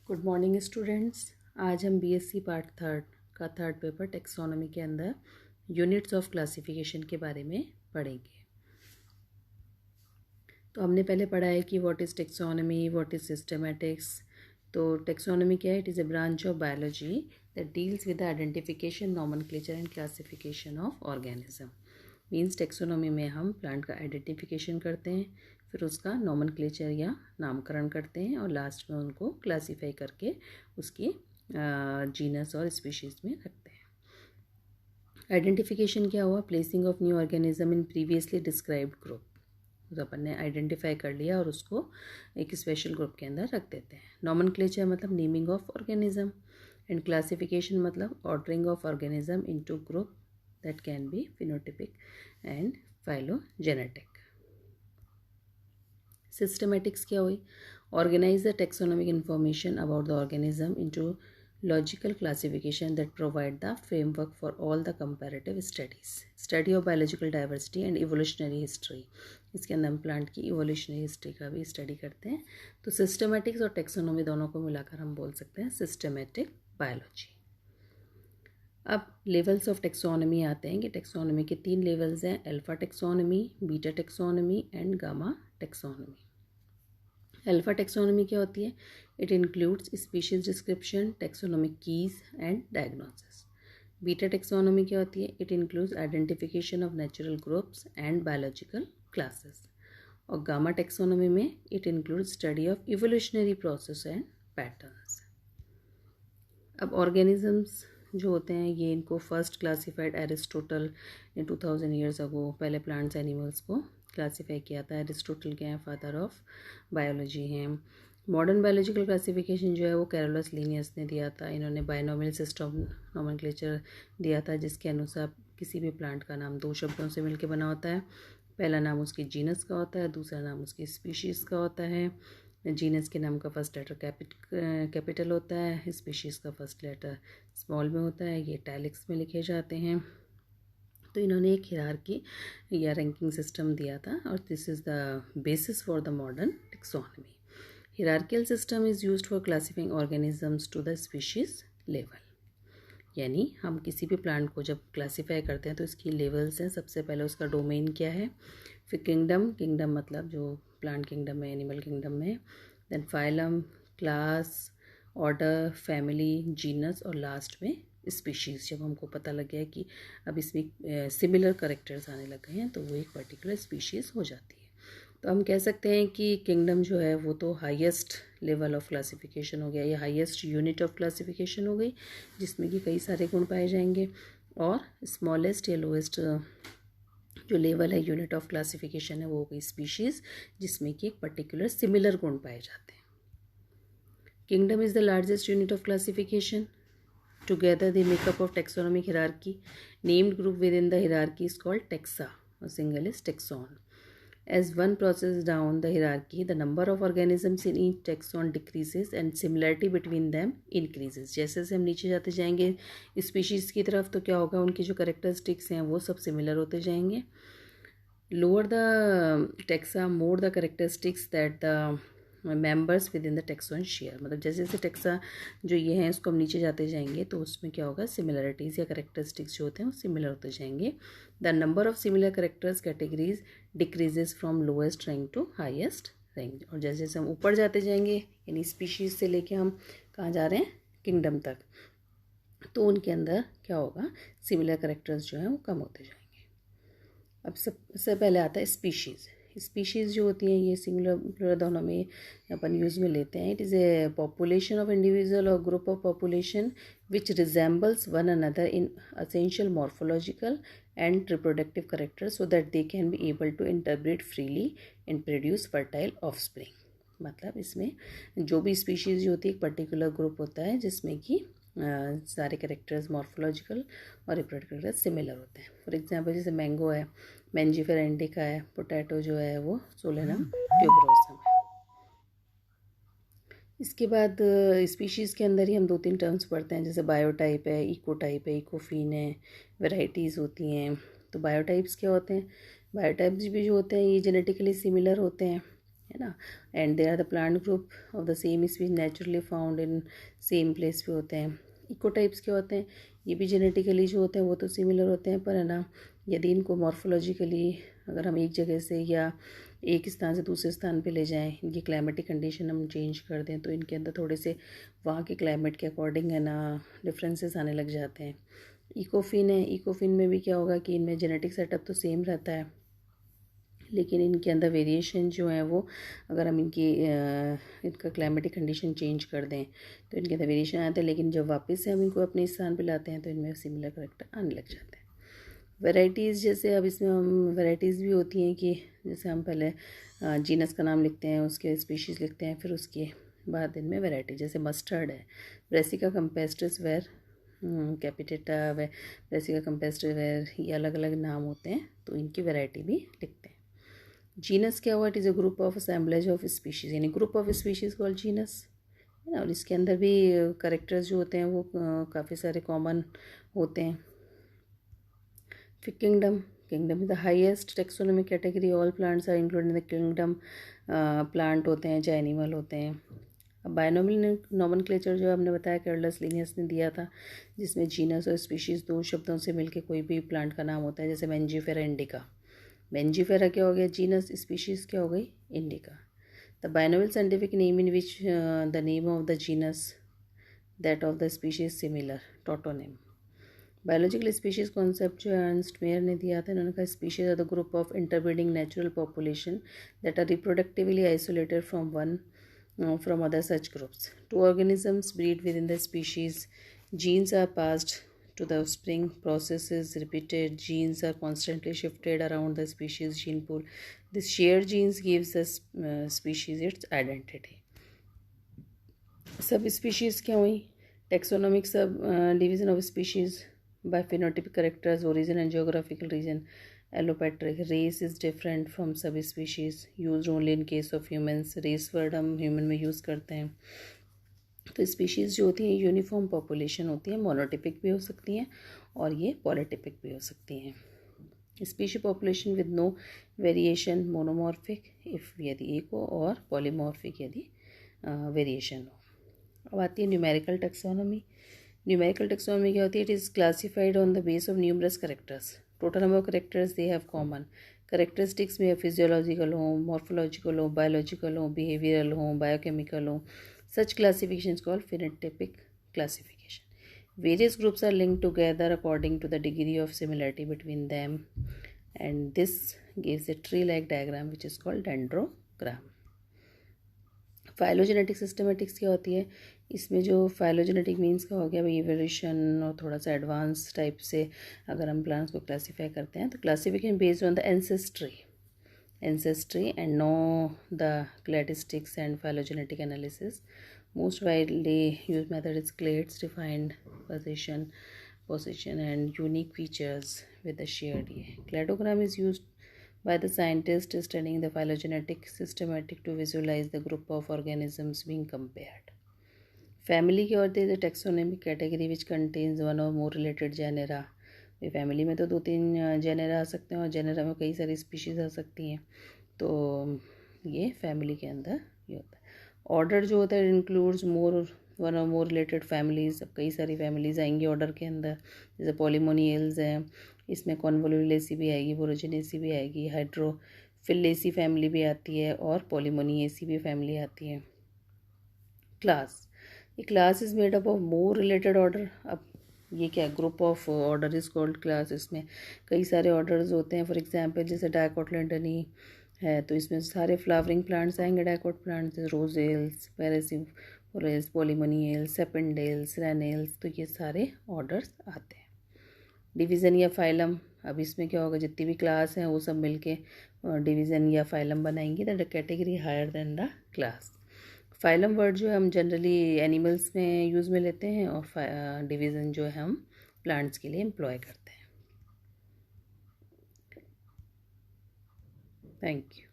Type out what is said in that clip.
Good morning students. आज हम BSc part third का थर्ड पेपर टेक्सोनॉमी के अंदर यूनिट्स ऑफ क्लासिफिकेशन के बारे में पढ़ेंगे। तो हमने पहले पढ़ा है कि what is taxonomy, what is systematics. तो टेक्सोनॉमी क्या है? It is a branch of biology that deals with the identification, nomenclature and classification of organism. Means taxonomy में हम प्लांट का आइडेंटिफिकेशन करते हैं, फिर उसका नॉमेनक्लेचर या नामकरण करते हैं और लास्ट में उनको क्लासीफाई करके उसकी जीनस और स्पीशीज़ में रखते हैं। आइडेंटिफिकेशन क्या हुआ? Placing of new organism in previously described group. तो अपन ने आइडेंटिफाई कर लिया और उसको एक स्पेशल ग्रुप के अंदर रख देते हैं। नॉमेनक्लेचर मतलब naming of organism and classification मतलब ordering of organism into group that can be phenotypic and phylogenetic. Systematics क्या हुई? Organize the taxonomic information about the organism into logical classification that provide the framework for all the comparative studies. Study of biological diversity and evolutionary history. इसके अंदर हम plant की evolutionary history का भी study करते हैं। तो सिस्टमेटिक्स और टेक्सोनॉमी दोनों को मिलाकर हम बोल सकते हैं सिस्टमेटिक बायोलॉजी। अब लेवल्स ऑफ टेक्सोनॉमी आते हैं कि टेक्सोनॉमी के 3 लेवल्स हैं: alpha taxonomy, beta taxonomy and gamma taxonomy. Alpha taxonomy क्या होती है? It includes species description, taxonomic keys and diagnosis. Beta taxonomy क्या होती है? It includes identification of natural groups and biological classes. और गामा टेक्सोनॉमी में it includes study of evolutionary process and patterns. अब organisms जो होते हैं ये इनको फर्स्ट क्लासिफाइड एरिस्टोटल ने 2000 ईयर्स अगो पहले प्लांट्स एनिमल्स को क्लासिफाई किया था। एरिस्टोटल के हैं फादर ऑफ बायोलॉजी हैं। मॉडर्न बायोलॉजिकल क्लासिफिकेशन जो है वो कैरोलस लीनियस ने दिया था। इन्होंने बायनोमियल सिस्टम नोमेनक्लेचर दिया था जिसके अनुसार किसी भी प्लांट का नाम 2 शब्दों से मिलकर बना होता है। पहला नाम उसकी जीनस का होता है, दूसरा नाम उसकी स्पीशीज़ का होता है। जीनस के नाम का फर्स्ट लेटर कैपिटल होता है, स्पीशीज़ का फर्स्ट लेटर स्मॉल में होता है, ये इटैलिक्स में लिखे जाते हैं। तो इन्होंने एक हिरार्की या रैंकिंग सिस्टम दिया था और this is the basis for the modern taxonomy. Hierarchical system is used for classifying organisms to the species level. यानी हम किसी भी प्लांट को जब क्लासीफाई करते हैं तो इसकी लेवल्स हैं। सबसे पहले उसका डोमेन क्या है, फिर किंगडम मतलब जो प्लांट किंगडम में, एनिमल किंगडम में, then phylum, class, order, family, genus और लास्ट में स्पीशीज़। जब हमको पता लग गया कि अब इसमें सिमिलर करेक्टर्स आने लग गए हैं तो वो एक पर्टिकुलर स्पीशीज़ हो जाती है। तो हम कह सकते हैं कि किंगडम जो है वो तो हाईएस्ट लेवल ऑफ क्लासिफिकेशन हो गया या हाईएस्ट यूनिट ऑफ क्लासिफिकेशन हो गई जिसमें कि कई सारे गुण पाए जाएंगे। और स्मॉलेस्ट या लोएस्ट जो लेवल है यूनिट ऑफ क्लासिफिकेशन है वो हो गई स्पीशीज़ जिसमें कि एक पर्टिकुलर सिमिलर गुण पाए जाते हैं। Kingdom is the largest unit of classification. Together they make up of taxonomic hierarchy. Named group within the hierarchy is called taxa. A single is taxon. As one processes down the hierarchy, the number of organisms in each taxon decreases and similarity between them increases. जैसे जैसे हम नीचे जाते जाएंगे species की तरफ तो क्या होगा, उनकी जो करेक्टरिस्टिक्स हैं वो सब सिमिलर होते जाएंगे. Lower the taxa, more the characteristics that the members with in the tax on share. मतलब जैसे जैसे टेक्सा जो ये हैं उसको हम नीचे जाते जाएंगे तो उसमें क्या होगा, सिमिलरिटीज़ या करेक्टरिस्टिक्स जो होते हैं वो सिमिलर होते जाएंगे. The number of similar characters categories decreases from lowest rank to highest rank. और जैसे जैसे हम ऊपर जाते जाएंगे यानी स्पीशीज़ से लेके हम कहाँ जा रहे हैं, किंगडम तक, तो उनके अंदर क्या होगा, सिमिलर करेक्टर्स जो हैं वो कम होते जाएंगे. अब सबसे पहले आता है स्पीशीज़. स्पीशीज़ जो होती हैं ये सिंगुलर दोनों में अपन यूज़ में लेते हैं. It is a population of individual और group of population which resembles one another in essential morphological and reproductive character so that they can be able to interbreed freely and produce fertile offspring. मतलब इसमें जो भी species होती है एक particular group होता है जिसमें कि सारे करेक्टर्स मॉर्फोलॉजिकल और रिप्रोडक्टिव सिमिलर होते हैं. फॉर एग्जांपल जैसे मैंगो है, मैंजीफेरा इंडिका है, पोटैटो जो है वो सोलेनम ट्यूबरोसम है. इसके बाद स्पीशीज़ के अंदर ही हम 2-3 टर्म्स पढ़ते हैं जैसे बायोटाइप है, इकोटाइप है, इकोफीन है, वेराइटीज़ होती हैं. तो बायोटाइप्स क्या होते हैं, बायोटाइप्स भी जो होते हैं ये जेनेटिकली सिमिलर होते हैं है ना. And they are the plant group of the same species naturally found in same place पे होते हैं. इकोटाइप्स क्या होते हैं, ये भी जेनेटिकली जो होते हैं वो तो सिमिलर होते हैं, पर है ना यदि इनको मॉर्फोलॉजिकली अगर हम एक जगह से या एक स्थान से दूसरे स्थान पे ले जाएं, इनकी क्लाइमेटिक कंडीशन हम चेंज कर दें तो इनके अंदर थोड़े से वहाँ के क्लाइमेट के अकॉर्डिंग है ना डिफरेंसेस आने लग जाते हैं. इकोफिन है, इकोफिन में भी क्या होगा कि इनमें जेनेटिक सेटअप तो सेम रहता है, लेकिन इनके अंदर वेरिएशन जो है वो अगर हम इनका क्लाइमेटिक कंडीशन चेंज कर दें तो इनके अंदर वेरिएशन आते हैं, लेकिन जब वापस से हम इनको अपने स्थान पे लाते हैं तो इनमें सिमिलर करेक्टर आने लग जाते हैं. वैरायटीज़ जैसे अब इसमें हम वैरायटीज़ भी होती हैं कि जैसे हम पहले जीनस का नाम लिखते हैं, उसके स्पीशीज़ लिखते हैं, फिर उसके बाद इनमें वैरायटी जैसे मस्टर्ड है, ब्रेसिका कैम्पेस्ट्रिस वेर कैपिटेटा वे ब्रेसिका कैम्पेस्ट्रिस वेर, ये अलग अलग नाम होते हैं तो इनकी वैरायटी भी लिखते हैं. जीनस क्या हुआ, it is a group of assemblage of species, यानी group of species called genus, है ना. और इसके अंदर भी करेक्टर्स जो होते हैं वो काफ़ी सारे कॉमन होते हैं. फिर kingdom, kingdom is the highest taxonomic category, all plants are included in the kingdom. Plant होते हैं चाहे एनिमल होते हैं. अब बायनोमियल नॉमेनक्लेचर जो हमने बताया कार्लस लिनियस ने दिया था, जिसमें जीनस और स्पीशीज़ दो शब्दों से मिलकर कोई भी प्लांट का नाम होता है, जैसे मेंजीफेरा इंडिका. मेंजीफेरा क्या हो गया जीनस, स्पीशीज़ क्या हो गई indica. The binomial scientific name in which the name of the genus that of the species similar, tautonym. Biological species concept जो अर्नस्ट मेयर ने दिया था, इन्होंने कहा species are the group of interbreeding natural population that are reproductively isolated from other such groups. Two organisms breed within the species. Genes are passed to the offspring. Process is repeated. Genes are constantly shifted around the species gene pool. This shared genes gives the species its identity. सब species क्या हुई, taxonomic sub division of species by phenotypic characters, origin and geographical region. Allopatric, race is different from subspecies, used only in case of humans. race word हम human में use करते हैं. तो species जो होती हैं यूनिफॉर्म पॉपुलेशन होती है, मोनोटिपिक भी हो सकती हैं और ये पॉलीटिपिक भी हो सकती हैं. Species population with no variation monomorphic if यदि एक हो, और पॉलीमॉर्फिक यदि वेरिएशन हो. अब आती है न्यूमेरिकल टेक्सोनॉमी. न्यूमेरिकल टेक्सोनॉमी क्या होती है, it is classified on the base of numerous characters. Total number of characters they have common. Characteristics में फिजियोलॉजिकल हो, मॉर्फोलॉजिकल हो, बायोलॉजिकल हो, बिहेवियरल हो, बायोकेमिकल हो. Such classification called phenotypic classification. Various groups are linked together according to the degree of similarity between them, and this gives a tree-like diagram which is called dendrogram. Phylogenetic systematics क्या होती है, इसमें जो phylogenetic means का हो गया भाई evolution और थोड़ा सा एडवांस टाइप से अगर हम प्लांट्स को क्लासीफाई करते हैं तो classification based on the ancestry and know the cladistics and phylogenetic analysis. Most widely used method is clades defined position and unique features with the shared year. Cladogram is used by the scientist studying the phylogenetic systematic to visualize the group of organisms being compared. Family की और is a taxonomic category which contains one or more related genera. Family में तो 2-3 genera आ सकते हैं और genera में कई सारी स्पीशीज़ आ सकती हैं, तो ये फैमिली के अंदर ये होता है. ऑर्डर जो होता है इंक्लूड्स वन और मोर रिलेटेड फैमिलीज़. अब कई सारी फैमिलीज़ आएंगी ऑर्डर के अंदर, जैसे पॉलीमोनियल्स हैं, इसमें कॉन्वोल्युलेसी भी आएगी, बोरोजिनेसी भी आएगी, हाइड्रोफिलेसी फैमिली भी आती है और पॉलीमोनियसी भी फैमिली आती है. क्लास, ये class is made up of more related order. अब ये क्या group of order is called class. इसमें कई सारे ऑर्डर्स होते हैं. फॉर एग्जांपल जैसे डाइकोटिलेडोनी है तो इसमें सारे फ्लावरिंग प्लांट्स आएंगे. डाइकोट प्लांट्स, रोजेल्स, पैरासिफोरेल्स, पॉलीमोनियल्स, सेपेंडेल्स, रैनेल्स, तो ये सारे ऑर्डर्स आते हैं. डिवीज़न या फाइलम, अब इसमें क्या होगा, जितनी भी क्लास हैं वो सब मिलके डिवीज़न या फाइलम बनाएंगी. The category higher than the class. Phylum word जो है हम जनरली एनिमल्स में यूज़ में लेते हैं और डिवीज़न जो है हम प्लांट्स के लिए एम्प्लॉय करते हैं. Thank you.